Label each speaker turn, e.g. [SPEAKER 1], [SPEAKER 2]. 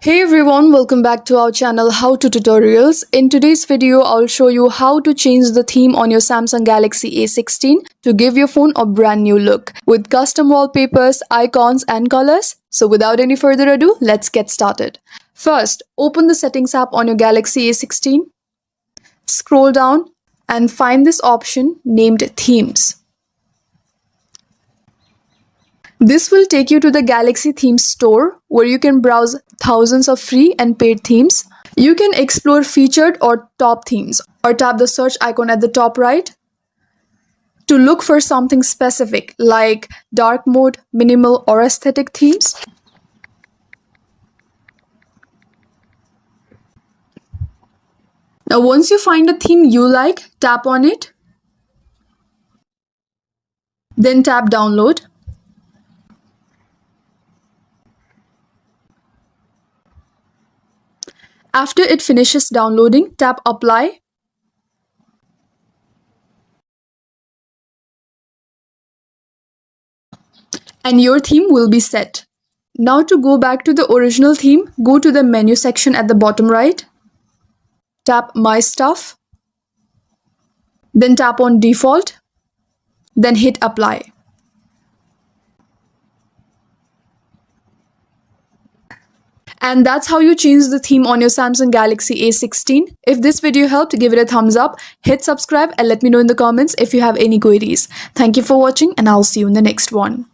[SPEAKER 1] Hey everyone, welcome back to our channel How to Tutorials. In today's video, I'll show you how to change the theme on your Samsung Galaxy A16 to give your phone a brand new look with custom wallpapers, icons and colors. So without any further ado, let's get started. First, open the settings app on your Galaxy A16, scroll down and find this option named Themes. This will take you to the Galaxy Themes store where you can browse thousands of free and paid themes. You can explore featured or top themes or tap the search icon at the top right to look for something specific like dark mode, minimal or aesthetic themes. Now once you find a theme you like, tap on it. Then tap download. After it finishes downloading, tap Apply. And your theme will be set. Now to go back to the original theme, go to the menu section at the bottom right. Tap My Stuff. Then tap on Default. Then hit Apply. And that's how you change the theme on your Samsung Galaxy A16. If this video helped, give it a thumbs up, hit subscribe and let me know in the comments if you have any queries. Thank you for watching and I'll see you in the next one.